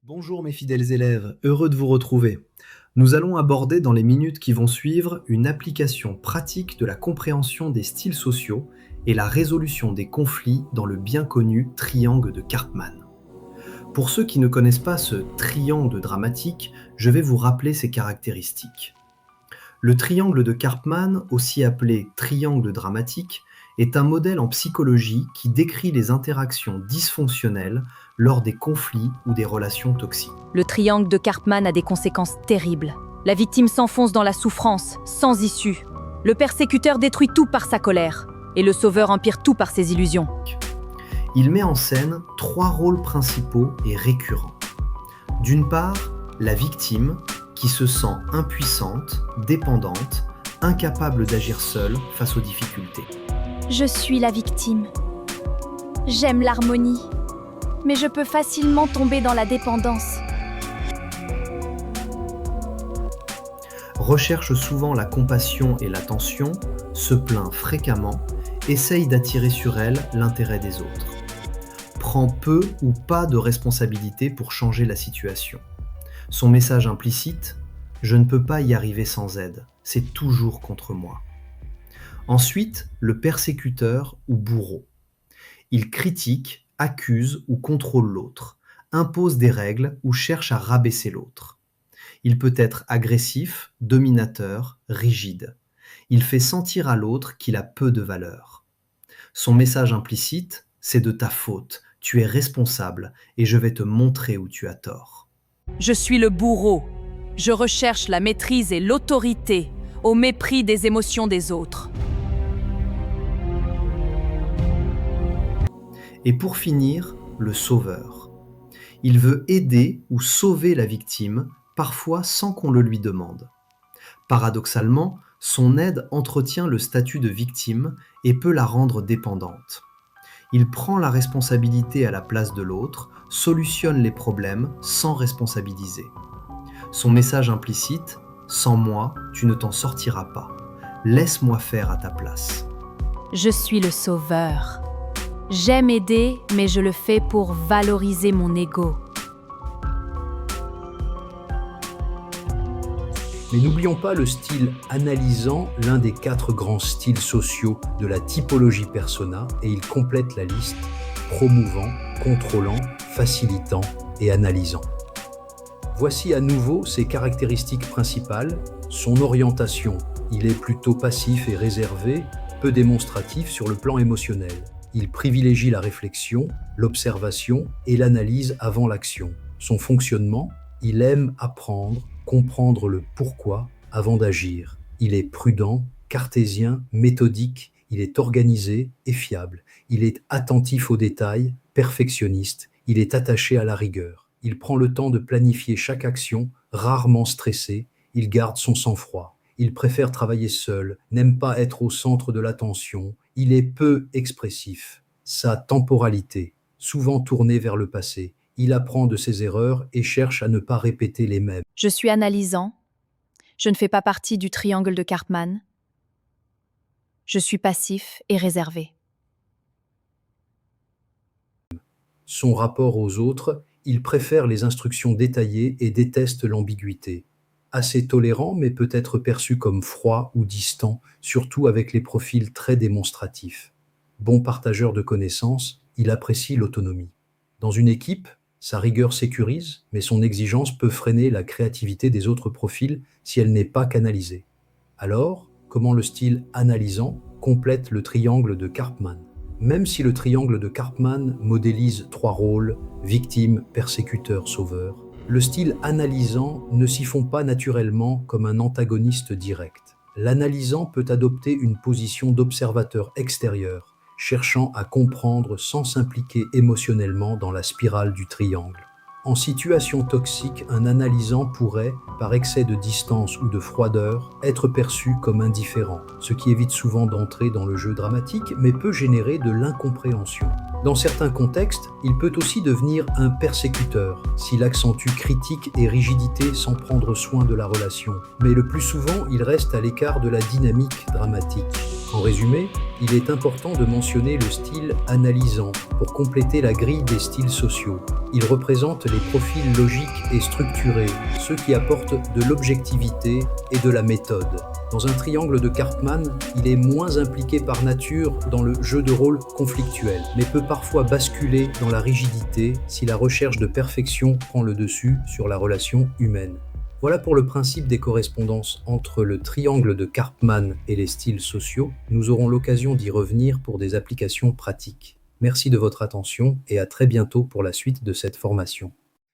Bonjour mes fidèles élèves, heureux de vous retrouver. Nous allons aborder dans les minutes qui vont suivre une application pratique de la compréhension des styles sociaux et la résolution des conflits dans le bien connu triangle de Karpman. Pour ceux qui ne connaissent pas ce triangle dramatique, je vais vous rappeler ses caractéristiques. Le triangle de Karpman, aussi appelé triangle dramatique, est un modèle en psychologie qui décrit les interactions dysfonctionnelles lors des conflits ou des relations toxiques. Le triangle de Karpman a des conséquences terribles. La victime s'enfonce dans la souffrance, sans issue. Le persécuteur détruit tout par sa colère, et le sauveur empire tout par ses illusions. Il met en scène trois rôles principaux et récurrents. D'une part, la victime, qui se sent impuissante, dépendante, incapable d'agir seule face aux difficultés. Je suis la victime. J'aime l'harmonie, mais je peux facilement tomber dans la dépendance. Recherche souvent la compassion et l'attention, se plaint fréquemment, essaye d'attirer sur elle l'intérêt des autres. Prend peu ou pas de responsabilité pour changer la situation. Son message implicite, je ne peux pas y arriver sans aide, c'est toujours contre moi. Ensuite, le persécuteur ou bourreau. Il critique, accuse ou contrôle l'autre, impose des règles ou cherche à rabaisser l'autre. Il peut être agressif, dominateur, rigide. Il fait sentir à l'autre qu'il a peu de valeur. Son message implicite, c'est de ta faute, tu es responsable et je vais te montrer où tu as tort. Je suis le bourreau. Je recherche la maîtrise et l'autorité, au mépris des émotions des autres. Et pour finir, le sauveur. Il veut aider ou sauver la victime, parfois sans qu'on le lui demande. Paradoxalement, son aide entretient le statut de victime et peut la rendre dépendante. Il prend la responsabilité à la place de l'autre, solutionne les problèmes sans responsabiliser. Son message implicite, sans moi, tu ne t'en sortiras pas. Laisse-moi faire à ta place. Je suis le sauveur. J'aime aider, mais je le fais pour valoriser mon ego. Mais n'oublions pas le style analysant, l'un des 4 grands styles sociaux de la typologie persona, et il complète la liste, promouvant, contrôlant, facilitant et analysant. Voici à nouveau ses caractéristiques principales, son orientation. Il est plutôt passif et réservé, peu démonstratif sur le plan émotionnel. Il privilégie la réflexion, l'observation et l'analyse avant l'action. Son fonctionnement, il aime apprendre, comprendre le pourquoi avant d'agir. Il est prudent, cartésien, méthodique, il est organisé et fiable. Il est attentif aux détails, perfectionniste, il est attaché à la rigueur. Il prend le temps de planifier chaque action, rarement stressé, il garde son sang-froid. Il préfère travailler seul, n'aime pas être au centre de l'attention, il est peu expressif. Sa temporalité, souvent tournée vers le passé, il apprend de ses erreurs et cherche à ne pas répéter les mêmes. Je suis analysant. Je ne fais pas partie du triangle de Karpman. Je suis passif et réservé. Son rapport aux autres, il préfère les instructions détaillées et déteste l'ambiguïté. Assez tolérant, mais peut être perçu comme froid ou distant, surtout avec les profils très démonstratifs. Bon partageur de connaissances, il apprécie l'autonomie. Dans une équipe, sa rigueur sécurise, mais son exigence peut freiner la créativité des autres profils si elle n'est pas canalisée. Alors, comment le style analysant complète le triangle de Karpman? Même si le triangle de Karpman modélise 3 rôles, victime, persécuteur, sauveur, le style analysant ne s'y fond pas naturellement comme un antagoniste direct. L'analysant peut adopter une position d'observateur extérieur, cherchant à comprendre sans s'impliquer émotionnellement dans la spirale du triangle. En situation toxique, un analysant pourrait, par excès de distance ou de froideur, être perçu comme indifférent, ce qui évite souvent d'entrer dans le jeu dramatique, mais peut générer de l'incompréhension. Dans certains contextes, il peut aussi devenir un persécuteur, s'il accentue critique et rigidité sans prendre soin de la relation. Mais le plus souvent, il reste à l'écart de la dynamique dramatique. En résumé, il est important de mentionner le style analysant pour compléter la grille des styles sociaux. Il représente les profils logiques et structurés, ceux qui apportent de l'objectivité et de la méthode. Dans un triangle de Karpman, il est moins impliqué par nature dans le jeu de rôle conflictuel, mais peut parfois basculer dans la rigidité si la recherche de perfection prend le dessus sur la relation humaine. Voilà pour le principe des correspondances entre le triangle de Karpman et les styles sociaux. Nous aurons l'occasion d'y revenir pour des applications pratiques. Merci de votre attention et à très bientôt pour la suite de cette formation.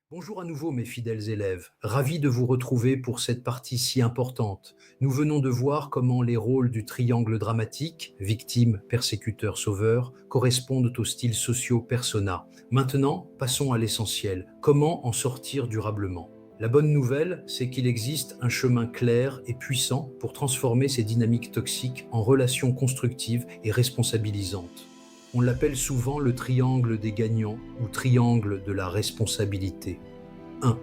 Bonjour à nouveau mes fidèles élèves, ravi de vous retrouver pour cette partie si importante. Nous venons de voir comment les rôles du triangle dramatique, victime, persécuteur, sauveur, correspondent aux styles sociaux persona. Maintenant, passons à l'essentiel, comment en sortir durablement. La bonne nouvelle, c'est qu'il existe un chemin clair et puissant pour transformer ces dynamiques toxiques en relations constructives et responsabilisantes. On l'appelle souvent le triangle des gagnants ou triangle de la responsabilité. 1.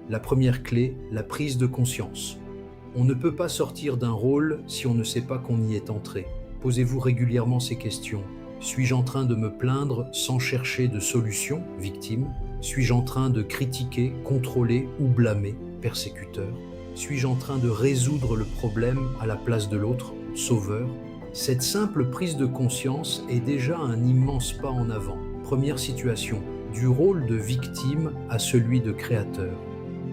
La première clé, la prise de conscience. On ne peut pas sortir d'un rôle si on ne sait pas qu'on y est entré. Posez-vous régulièrement ces questions. Suis-je en train de me plaindre sans chercher de solution, victime? Suis-je en train de critiquer, contrôler ou blâmer, persécuteur? Suis-je en train de résoudre le problème à la place de l'autre, sauveur? Cette simple prise de conscience est déjà un immense pas en avant. Première situation, du rôle de victime à celui de créateur.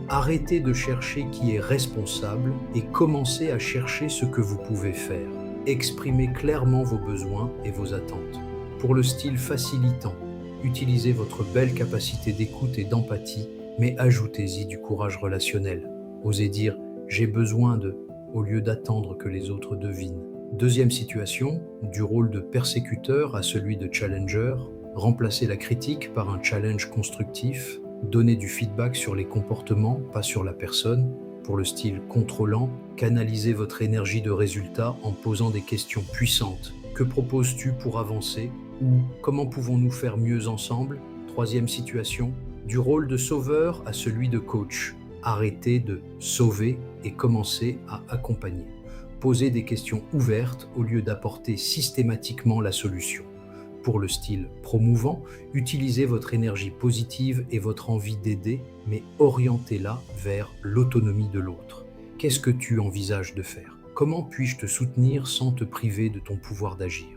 Arrêtez de chercher qui est responsable et commencez à chercher ce que vous pouvez faire. Exprimez clairement vos besoins et vos attentes. Pour le style facilitant, utilisez votre belle capacité d'écoute et d'empathie, mais ajoutez-y du courage relationnel. Osez dire « j'ai besoin de » au lieu d'attendre que les autres devinent. Deuxième situation, du rôle de persécuteur à celui de challenger, remplacez la critique par un challenge constructif, donnez du feedback sur les comportements, pas sur la personne. Pour le style contrôlant, canalisez votre énergie de résultat en posant des questions puissantes. Que proposes-tu pour avancer? Ou comment pouvons-nous faire mieux ensemble? Troisième situation, du rôle de sauveur à celui de coach. Arrêtez de sauver et commencez à accompagner. Posez des questions ouvertes au lieu d'apporter systématiquement la solution. Pour le style promouvant, utilisez votre énergie positive et votre envie d'aider, mais orientez-la vers l'autonomie de l'autre. Qu'est-ce que tu envisages de faire? Comment puis-je te soutenir sans te priver de ton pouvoir d'agir?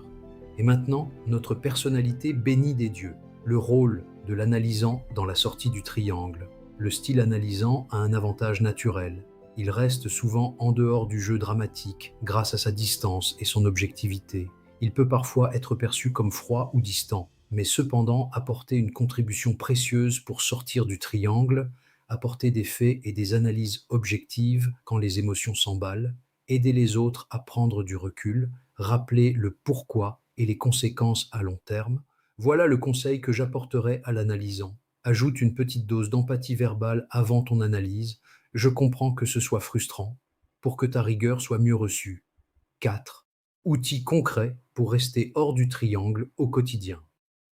Et maintenant, notre personnalité bénie des dieux, le rôle de l'analysant dans la sortie du triangle. Le style analysant a un avantage naturel. Il reste souvent en dehors du jeu dramatique grâce à sa distance et son objectivité. Il peut parfois être perçu comme froid ou distant, mais cependant apporter une contribution précieuse pour sortir du triangle, apporter des faits et des analyses objectives quand les émotions s'emballent, aider les autres à prendre du recul, rappeler le pourquoi et les conséquences à long terme. Voilà le conseil que j'apporterai à l'analysant. Ajoute une petite dose d'empathie verbale avant ton analyse. Je comprends que ce soit frustrant, pour que ta rigueur soit mieux reçue. 4. Outils concrets pour rester hors du triangle au quotidien.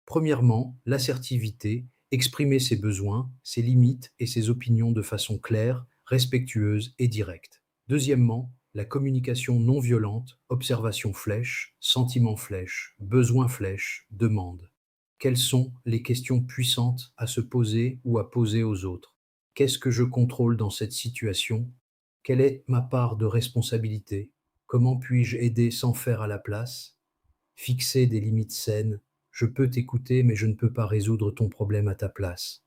Premièrement, l'assertivité, exprimer ses besoins, ses limites et ses opinions de façon claire, respectueuse et directe. Deuxièmement, la communication non violente, observation flèche, sentiment flèche, besoin flèche, demande. Quelles sont les questions puissantes à se poser ou à poser aux autres? Qu'est-ce que je contrôle dans cette situation? Quelle est ma part de responsabilité? Comment puis-je aider sans faire à la place? Fixer des limites saines. Je peux t'écouter, mais je ne peux pas résoudre ton problème à ta place.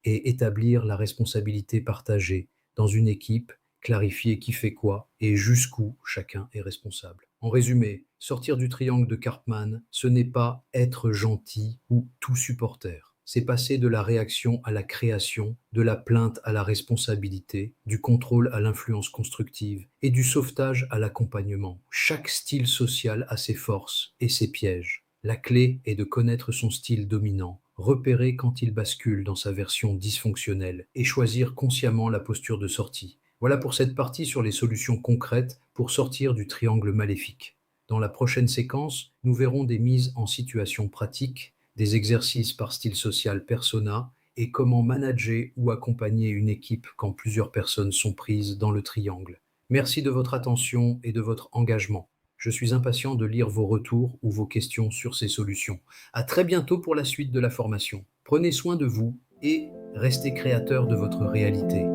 Et établir la responsabilité partagée dans une équipe, clarifier qui fait quoi et jusqu'où chacun est responsable. En résumé, sortir du triangle de Karpman, ce n'est pas être gentil ou tout supporter. C'est passer de la réaction à la création, de la plainte à la responsabilité, du contrôle à l'influence constructive et du sauvetage à l'accompagnement. Chaque style social a ses forces et ses pièges. La clé est de connaître son style dominant, repérer quand il bascule dans sa version dysfonctionnelle et choisir consciemment la posture de sortie. Voilà pour cette partie sur les solutions concrètes pour sortir du triangle maléfique. Dans la prochaine séquence, nous verrons des mises en situation pratiques, des exercices par style social persona et comment manager ou accompagner une équipe quand plusieurs personnes sont prises dans le triangle. Merci de votre attention et de votre engagement. Je suis impatient de lire vos retours ou vos questions sur ces solutions. À très bientôt pour la suite de la formation. Prenez soin de vous et restez créateur de votre réalité.